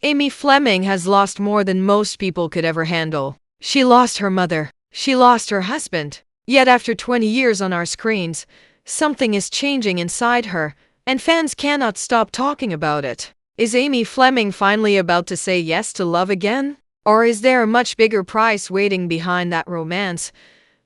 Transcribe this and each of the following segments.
Amy Fleming has lost more than most people could ever handle. She lost her mother. She lost her husband. Yet after 20 years on our screens, something is changing inside her, and fans cannot stop talking about it. Is Amy Fleming finally about to say yes to love again? Or is there a much bigger price waiting behind that romance?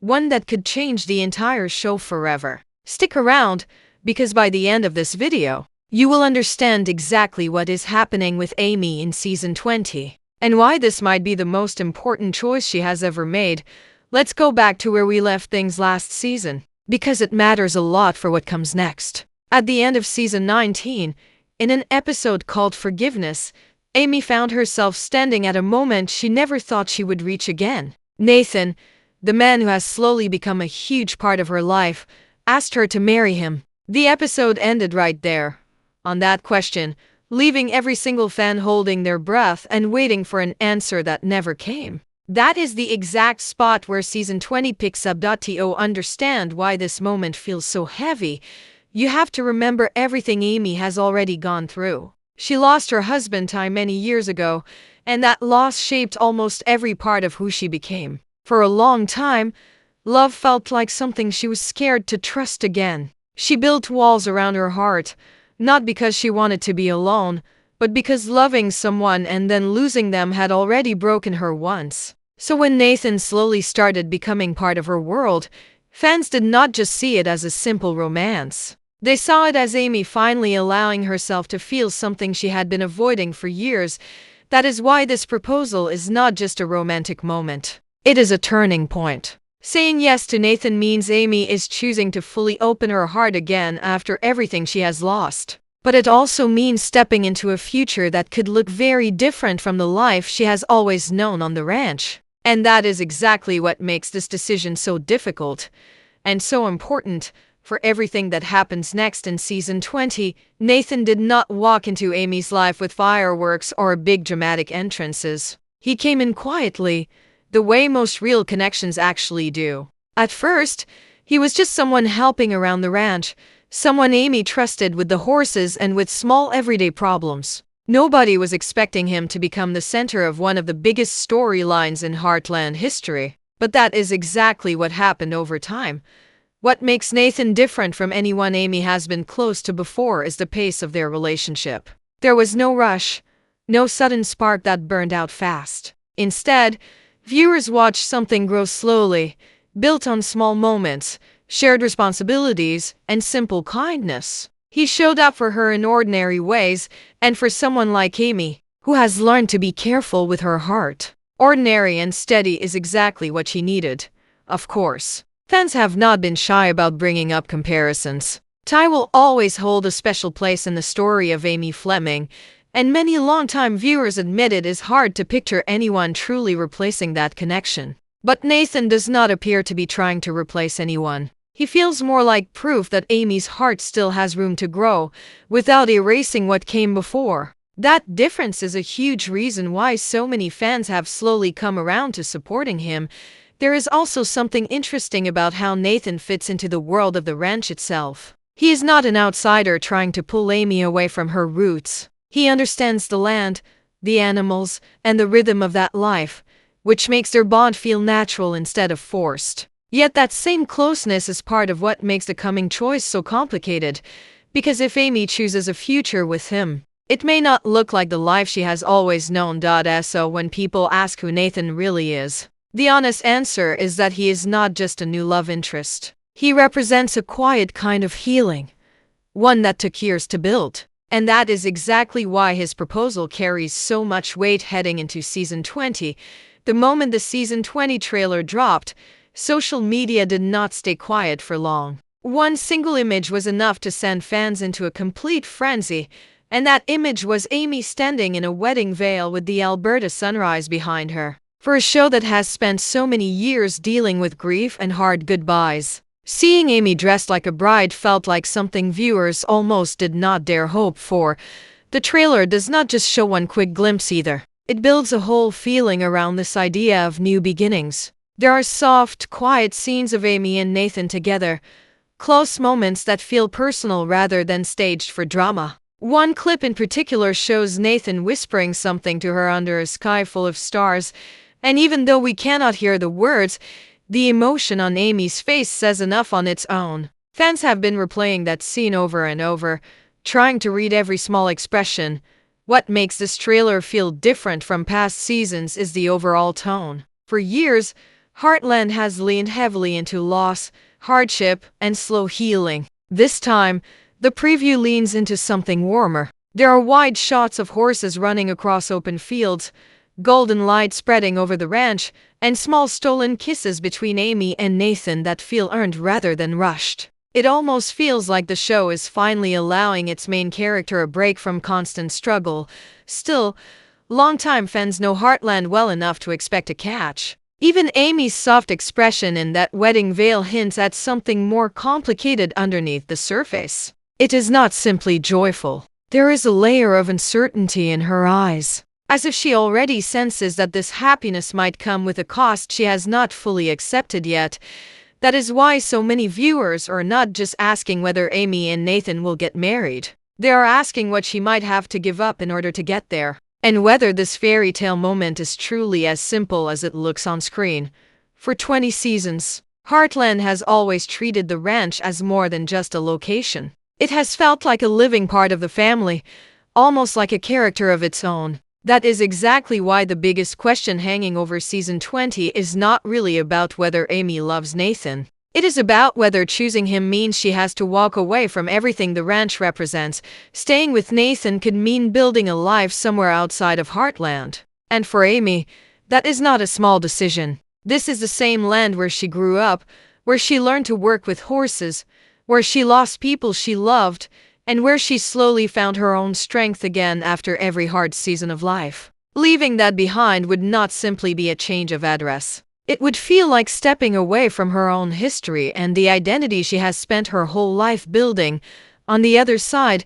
One that could change the entire show forever. Stick around, because by the end of this video, you will understand exactly what is happening with Amy in season 20, and why this might be the most important choice she has ever made. Let's go back to where we left things last season, because it matters a lot for what comes next. At the end of season 19, in an episode called Forgiveness, Amy found herself standing at a moment she never thought she would reach again. Nathan, the man who has slowly become a huge part of her life, asked her to marry him. The episode ended right there, on that question, leaving every single fan holding their breath and waiting for an answer that never came. That is the exact spot where season 20 picks up. To understand why this moment feels so heavy, you have to remember everything Amy has already gone through. She lost her husband many years ago, and that loss shaped almost every part of who she became. For a long time, love felt like something she was scared to trust again. She built walls around her heart, not because she wanted to be alone, but because loving someone and then losing them had already broken her once. So when Nathan slowly started becoming part of her world, fans did not just see it as a simple romance. They saw it as Amy finally allowing herself to feel something she had been avoiding for years. That is why this proposal is not just a romantic moment. It is a turning point. Saying yes to Nathan means Amy is choosing to fully open her heart again after everything she has lost. But it also means stepping into a future that could look very different from the life she has always known on the ranch. And that is exactly what makes this decision so difficult and so important. For everything that happens next in season 20, Nathan did not walk into Amy's life with fireworks or big dramatic entrances. He came in quietly, the way most real connections actually do. At first, he was just someone helping around the ranch, someone Amy trusted with the horses and with small everyday problems. Nobody was expecting him to become the center of one of the biggest storylines in Heartland history. But that is exactly what happened over time. What makes Nathan different from anyone Amy has been close to before is the pace of their relationship. There was no rush, no sudden spark that burned out fast. Instead, viewers watched something grow slowly, built on small moments, shared responsibilities, and simple kindness. He showed up for her in ordinary ways, and for someone like Amy, who has learned to be careful with her heart, ordinary and steady is exactly what she needed. Of course, fans have not been shy about bringing up comparisons. Ty will always hold a special place in the story of Amy Fleming, and many longtime viewers admit it is hard to picture anyone truly replacing that connection. But Nathan does not appear to be trying to replace anyone. He feels more like proof that Amy's heart still has room to grow, without erasing what came before. That difference is a huge reason why so many fans have slowly come around to supporting him. There is also something interesting about how Nathan fits into the world of the ranch itself. He is not an outsider trying to pull Amy away from her roots. He understands the land, the animals, and the rhythm of that life, which makes their bond feel natural instead of forced. Yet that same closeness is part of what makes the coming choice so complicated, because if Amy chooses a future with him, it may not look like the life she has always known. So when people ask who Nathan really is, the honest answer is that he is not just a new love interest. He represents a quiet kind of healing, one that took years to build. And that is exactly why his proposal carries so much weight heading into season 20. The moment the season 20 trailer dropped, social media did not stay quiet for long. One single image was enough to send fans into a complete frenzy, and that image was Amy standing in a wedding veil with the Alberta sunrise behind her. For a show that has spent so many years dealing with grief and hard goodbyes, seeing Amy dressed like a bride felt like something viewers almost did not dare hope for. The trailer does not just show one quick glimpse either. It builds a whole feeling around this idea of new beginnings. There are soft, quiet scenes of Amy and Nathan together, close moments that feel personal rather than staged for drama. One clip in particular shows Nathan whispering something to her under a sky full of stars, and even though we cannot hear the words, the emotion on Amy's face says enough on its own. Fans have been replaying that scene over and over, trying to read every small expression. What makes this trailer feel different from past seasons is the overall tone. For years, Heartland has leaned heavily into loss, hardship, and slow healing. This time, the preview leans into something warmer. There are wide shots of horses running across open fields, golden light spreading over the ranch, and small stolen kisses between Amy and Nathan that feel earned rather than rushed. It almost feels like the show is finally allowing its main character a break from constant struggle. Still, longtime fans know Heartland well enough to expect a catch. Even Amy's soft expression in that wedding veil hints at something more complicated underneath the surface. It is not simply joyful. There is a layer of uncertainty in her eyes, as if she already senses that this happiness might come with a cost she has not fully accepted yet. That is why so many viewers are not just asking whether Amy and Nathan will get married. They are asking what she might have to give up in order to get there, and whether this fairy tale moment is truly as simple as it looks on screen. For 20 seasons, Heartland has always treated the ranch as more than just a location. It has felt like a living part of the family, almost like a character of its own. That is exactly why the biggest question hanging over season 20 is not really about whether Amy loves Nathan. It is about whether choosing him means she has to walk away from everything the ranch represents. Staying with Nathan could mean building a life somewhere outside of Heartland. And for Amy, that is not a small decision. This is the same land where she grew up, where she learned to work with horses, where she lost people she loved, and where she slowly found her own strength again after every hard season of life. Leaving that behind would not simply be a change of address. It would feel like stepping away from her own history and the identity she has spent her whole life building. On the other side,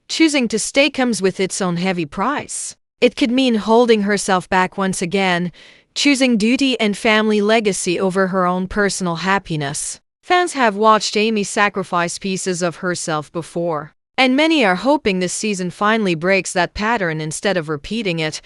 choosing to stay comes with its own heavy price. It could mean holding herself back once again, choosing duty and family legacy over her own personal happiness. Fans have watched Amy sacrifice pieces of herself before, and many are hoping this season finally breaks that pattern instead of repeating it.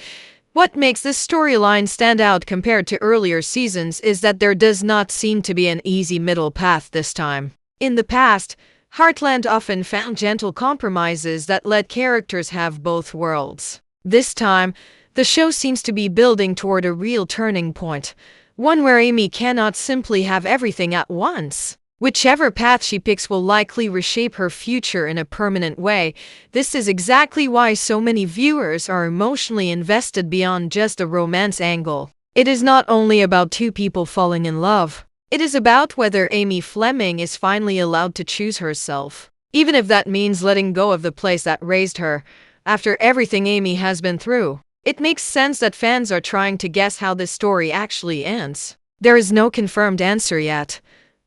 What makes this storyline stand out compared to earlier seasons is that there does not seem to be an easy middle path this time. In the past, Heartland often found gentle compromises that let characters have both worlds. This time, the show seems to be building toward a real turning point, one where Amy cannot simply have everything at once. Whichever path she picks will likely reshape her future in a permanent way. This is exactly why so many viewers are emotionally invested beyond just a romance angle. It is not only about two people falling in love. It is about whether Amy Fleming is finally allowed to choose herself, even if that means letting go of the place that raised her. After everything Amy has been through, it makes sense that fans are trying to guess how this story actually ends. There is no confirmed answer yet,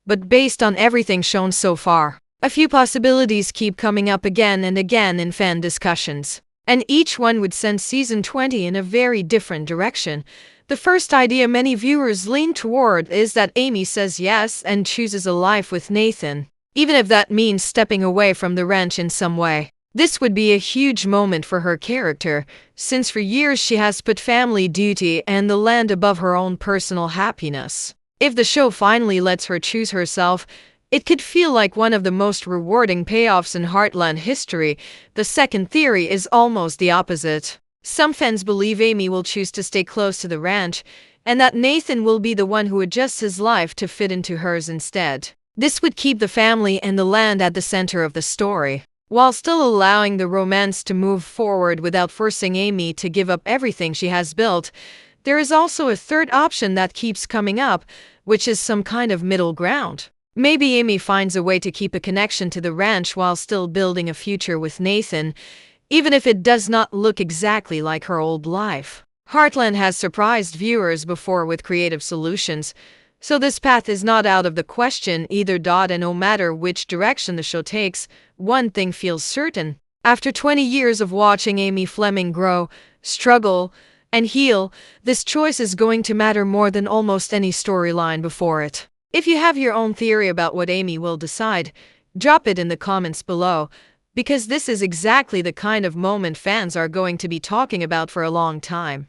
but based on everything shown so far, a few possibilities keep coming up again and again in fan discussions, and each one would send season 20 in a very different direction. The first idea many viewers lean toward is that Amy says yes and chooses a life with Nathan, even if that means stepping away from the ranch in some way. This would be a huge moment for her character, since for years she has put family duty and the land above her own personal happiness. If the show finally lets her choose herself, it could feel like one of the most rewarding payoffs in Heartland history. The second theory is almost the opposite. Some fans believe Amy will choose to stay close to the ranch, and that Nathan will be the one who adjusts his life to fit into hers instead. This would keep the family and the land at the center of the story, while still allowing the romance to move forward without forcing Amy to give up everything she has built. There is also a third option that keeps coming up, which is some kind of middle ground. Maybe Amy finds a way to keep a connection to the ranch while still building a future with Nathan, even if it does not look exactly like her old life. Heartland has surprised viewers before with creative solutions, so this path is not out of the question either. And no matter which direction the show takes, one thing feels certain. After 20 years of watching Amy Fleming grow, struggle, and heal, this choice is going to matter more than almost any storyline before it. If you have your own theory about what Amy will decide, drop it in the comments below. because this is exactly the kind of moment fans are going to be talking about for a long time.